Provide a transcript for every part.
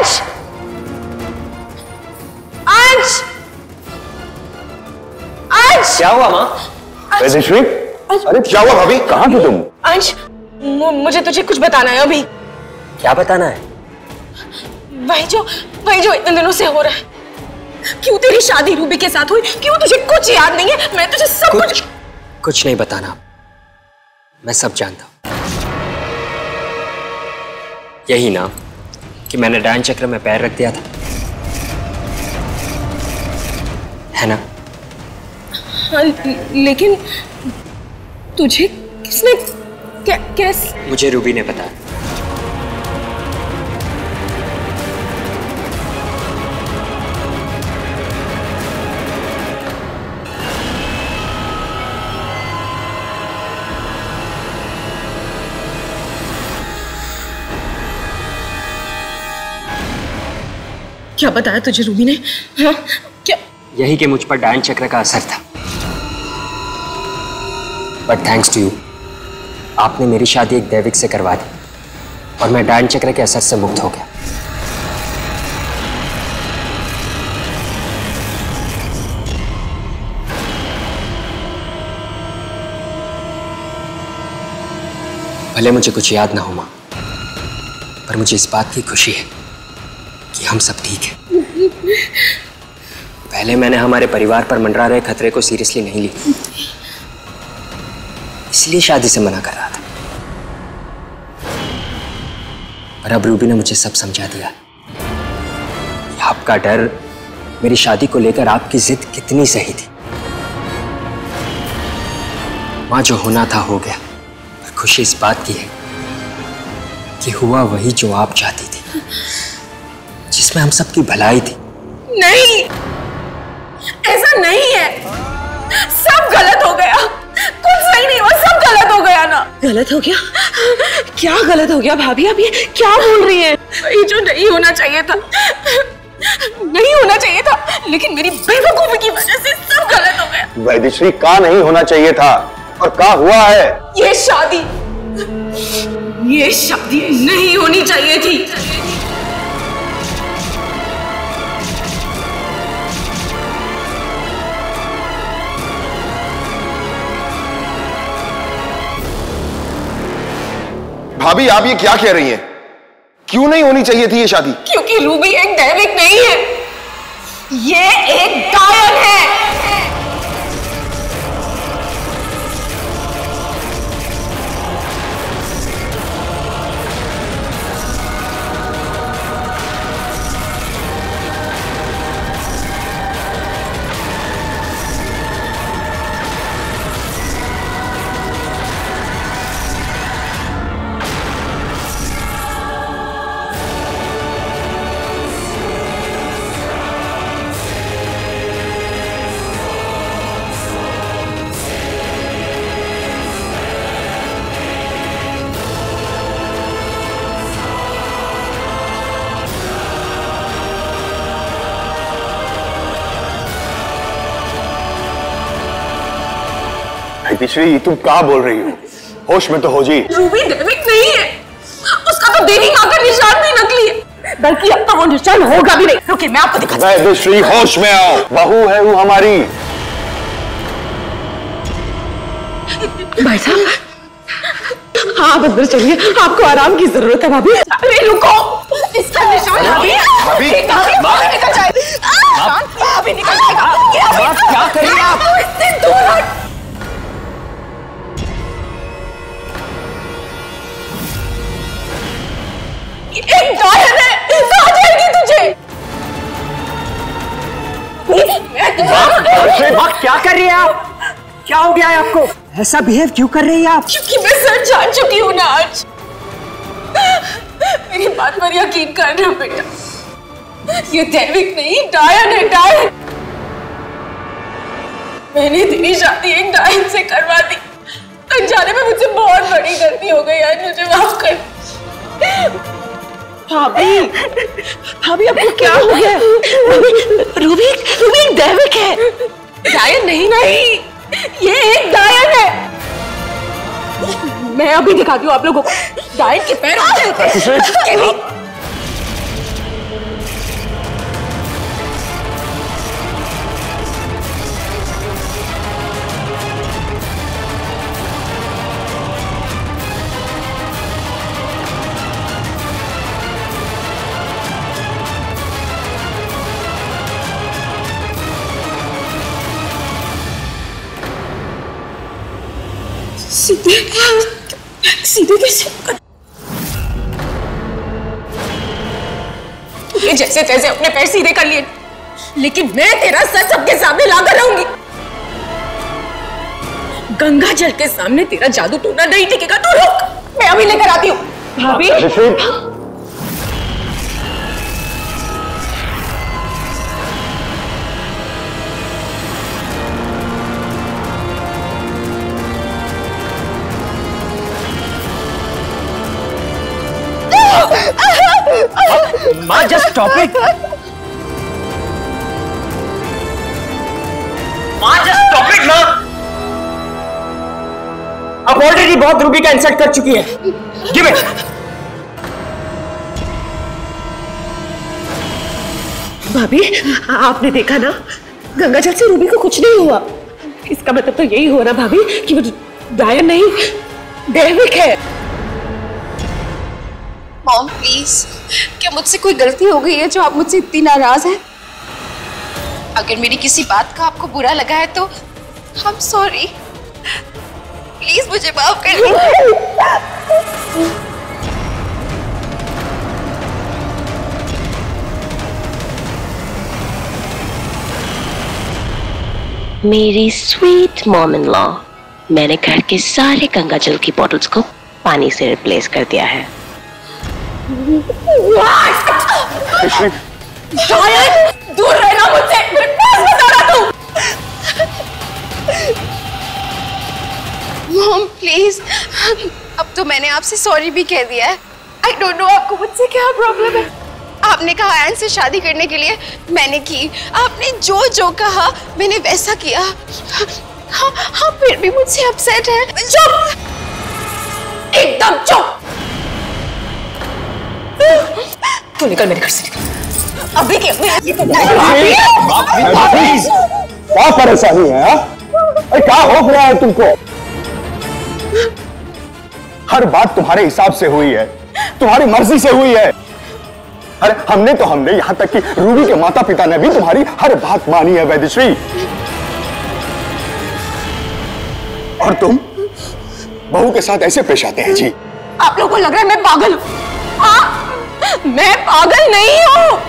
अंश, अंश, अंश। क्या हुआ माँ? वैदेश्वरी, अरे क्या हुआ भाभी, कहाँ थे तुम? अंश, मुझे तुझे कुछ बताना है अभी। क्या बताना है? वही जो इतने दिनों से हो रहा है। क्यों तेरी शादी रूबी के साथ हुई? क्यों तुझे कुछ याद नहीं है? मैं तुझे सब कुछ नहीं बताना, मैं सब जानता हूं। यही ना कि मैंने डायन चक्र में पैर रख दिया था, है ना? हाँ, लेकिन तुझे किसने कैसे? मुझे रूबी ने बताया। क्या बताया तुझे रूबी ने? हाँ, क्या? यही कि मुझ पर डायन चक्र का असर था, बट थैंक्स टू यू आपने मेरी शादी एक दैविक से करवा दी और मैं डायन चक्र के असर से मुक्त हो गया। भले मुझे कुछ याद ना हो मां, पर मुझे इस बात की खुशी है कि हम सब ठीक हैं। पहले मैंने हमारे परिवार पर मंडरा रहे खतरे को सीरियसली नहीं ली, इसलिए शादी से मना कर रहा था। पर अब रूबी ने मुझे सब समझा दिया कि आपका डर मेरी शादी को लेकर आपकी जिद कितनी सही थी। मां, जो होना था हो गया, पर खुशी इस बात की है कि हुआ वही जो आप चाहती थी, जिसमें हम सबकी भलाई थी। नहीं, ऐसा नहीं है। सब गलत हो गया, कुछ सही नहीं हुआ, सब गलत हो गया ना। गलत हो गया? क्या गलत हो गया भाभी? आप ये क्या बोल रही हैं? ये जो नहीं होना चाहिए था, नहीं होना चाहिए था, लेकिन मेरी बेवकूफी की वजह से सब गलत हो गया। वैदेश्वरी, का नहीं होना चाहिए था और का हुआ है? ये शादी नहीं होनी चाहिए थी। भाभी, आप ये क्या कह रही हैं? क्यों नहीं होनी चाहिए थी ये शादी? क्योंकि रूबी एक दैविक नहीं है, ये एक डायन है। वैदेश्वरी, तुम क्या बोल रही हो? होश में तो हो जी। रूबी दैविक नहीं है, उसका तो देवी मां का निशान भी नकली है, बल्कि अब तो वो निशान होगा भी नहीं। रुकिए, मैं आपको दिखाता हूं। वैदेश्वरी, होश में आओ, बहू है वो हमारी। भाई साहब, आप अंदर चलिए, आपको आराम की जरूरत है। भाभी, अरे रुको, इसका निशान भाभी, निकल जाए। भाभी निकल जाएगा। क्या कर रही हैं आप? इससे दूर हट। एक डायन है, आ जाएगी तुझे। माँ, क्या कर रही हैं आप? क्या हो गया है आपको? ऐसा बिहेव क्यों कर रही हैं आप? क्योंकि मैं सच जान चुकी हूँ ना आज। मेरी बात पर यकीन करना बेटा, ये दैविक नहीं, डायन है, डायन। मैंने तेरी शादी एक डायन से करवा दी। अनजाने में मुझसे बहुत बड़ी गलती हो गई, आज मुझे माफ कर। भाभी, भाभी आपको क्या हो गया? रूबी एक दैविक है, डायन नहीं। नहीं, ये एक डायन है। मैं अभी दिखाती हूँ आप लोगों को। डायन के पैर होते हैं। सीधे सीधे कैसे? ये जैसे तैसे अपने पैर सीधे कर लिए, लेकिन मैं तेरा सच सबके सामने लाकर रहूंगी। गंगा जल के सामने तेरा जादू टूना नहीं टिकेगा। तू रुक, मैं अभी लेकर आती हूँ। भाभी माँ, just stop it. माँ, just stop it, माँ. अब ऑलरेडी बहुत रूबी का इंसल्ट कर चुकी है. Give it. भाभी, आपने देखा ना, गंगाजल से रूबी को कुछ नहीं हुआ। इसका मतलब तो यही हुआ ना भाभी कि वो डायन नहीं, दैविक है। मॉम प्लीज, क्या मुझसे कोई गलती हो गई है जो आप मुझसे इतनी नाराज हैं? अगर मेरी किसी बात का आपको बुरा लगा है तो आई एम सॉरी, प्लीज मुझे माफ कर दीजिए। मेरी स्वीट मॉम इन लॉ, मैंने घर के सारे गंगाजल की बॉटल्स को पानी से रिप्लेस कर दिया है। दूर रहना मुझसे, बता रहा तू। मॉम प्लीज, अब तो मैंने आपसे सॉरी भी कह दिया है। आई डोंट नो आपको मुझसे क्या प्रॉब्लम है। आपने कहा आयन से शादी करने के लिए, मैंने की। आपने जो जो कहा मैंने वैसा किया। हाँ, फिर भी मुझसे अपसेट है। चुप, एकदम चुप। तू निकल मेरे घर से, निकल अभी के अभी। प्लीज, क्या परेशानी है? क्या हो गया है तुमको? हर बात तुम्हारे हिसाब से हुई है, तुम्हारी मर्जी से हुई है। अरे हमने यहाँ तक कि रूबी के माता पिता ने भी तुम्हारी हर बात मानी है वैदिश्री। और तुम बहू के साथ ऐसे पेश आते हैं जी? आप लोगों को लग रहा है मैं पागल हूँ? हाँ, मैं पागल नहीं हूँ।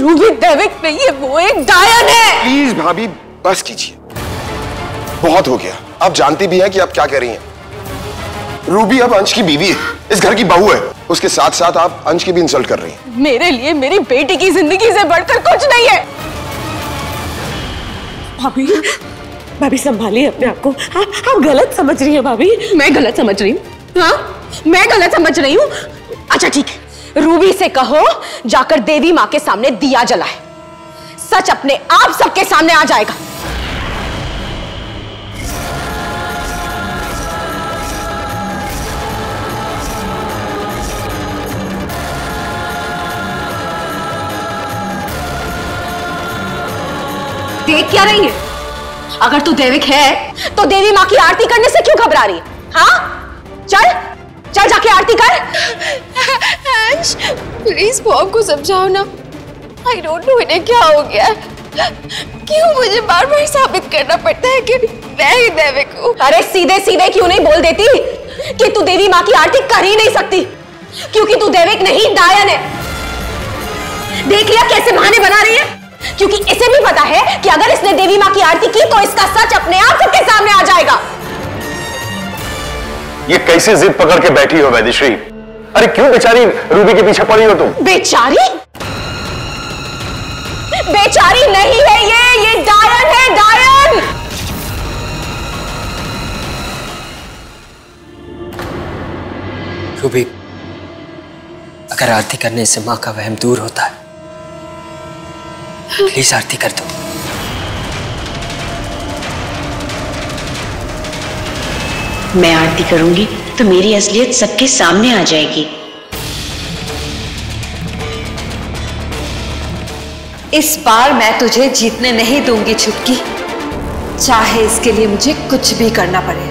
रूबी दैविक नहीं है, वो एक डायन है। प्लीज भाभी बस कीजिए, बहुत हो गया। आप जानती भी हैं कि आप क्या कह रही हैं। रूबी अब अंश की बीवी है, इस घर की बहू है। उसके साथ साथ आप अंश की भी इंसल्ट कर रही हैं। मेरे लिए मेरी बेटी की जिंदगी से बढ़कर कुछ नहीं है। भाभी, भाभी संभालिए अपने आप को। आप गलत समझ रही हैं भाभी। मैं गलत समझ रही हूँ? हाँ, मैं गलत समझ रही हूँ? अच्छा ठीक है, रूबी से कहो जाकर देवी माँ के सामने दिया जलाए, सच अपने आप सबके सामने आ जाएगा। देख क्या रही है? अगर तू दैविक है तो देवी माँ की आरती करने से क्यों घबरा रही है? हाँ, चल चल जाके आरती कर। अंश प्लीज मॉम को समझाओ ना। आई डोंट नो इन्हें क्या हो गया, क्यों मुझे बार बार साबित करना पड़ता है कि मैं ही दैविक हूँ। अरे सीधे सीधे क्यों नहीं बोल देती कि तू देवी माँ की आरती कर ही नहीं सकती, क्योंकि तू दैविक नहीं डायन है। देख लिया कैसे बहाने बना रही है, क्योंकि इसे भी पता है कि अगर इसने देवी माँ की आरती की तो इसका सच अपने आप सबके सामने आ जाएगा। ये कैसे जिद पकड़ के बैठी हो वैदिश्री? अरे क्यों बेचारी रूबी के पीछे पड़ी हो तुम? बेचारी? बेचारी नहीं है ये डायन है, डायन। रूबी, अगर आरती करने से माँ का वहम दूर होता है, प्लीज आरती कर दो। मैं आरती करूंगी तो मेरी असलियत सबके सामने आ जाएगी। इस बार मैं तुझे जीतने नहीं दूंगी छुटकी, चाहे इसके लिए मुझे कुछ भी करना पड़े।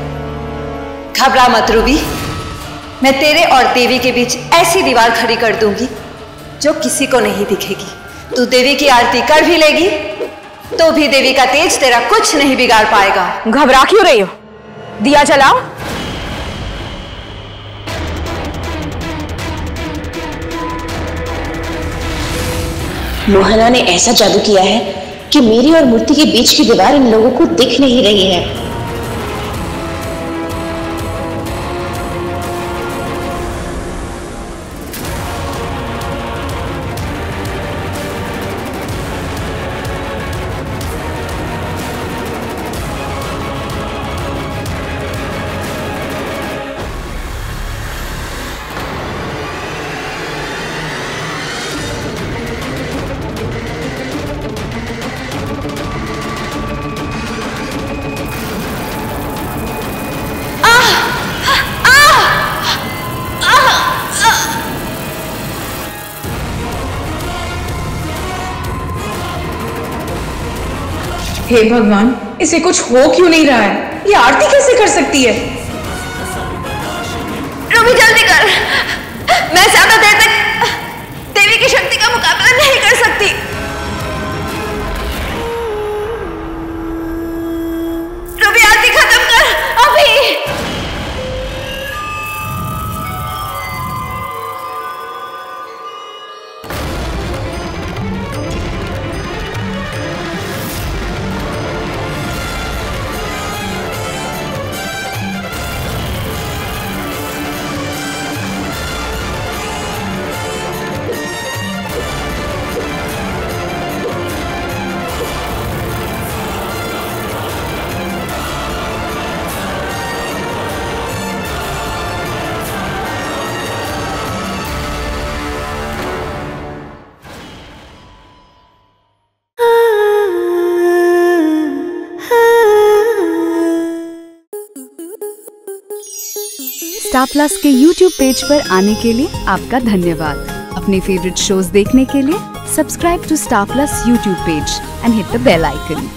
घबरा मत रूबी, मैं तेरे और देवी के बीच ऐसी दीवार खड़ी कर दूंगी जो किसी को नहीं दिखेगी। तू देवी की आरती कर भी लेगी तो भी देवी का तेज तेरा कुछ नहीं बिगाड़ पाएगा। घबरा क्यों रही हो? दिया जलाओ। मोहना ने ऐसा जादू किया है कि मेरी और मूर्ति के बीच की दीवार इन लोगों को दिख नहीं रही है। हे भगवान, इसे कुछ हो क्यों नहीं रहा है? ये आरती कैसे कर सकती है? रूबी जल्दी कर, मैं ज्यादा देर तक देवी की शक्ति का मुकाबला नहीं कर सकती। रूबी आरती खत्म कर अभी। स्टार प्लस के YouTube पेज पर आने के लिए आपका धन्यवाद। अपने फेवरेट शोज देखने के लिए subscribe to Star Plus YouTube page and hit the bell icon.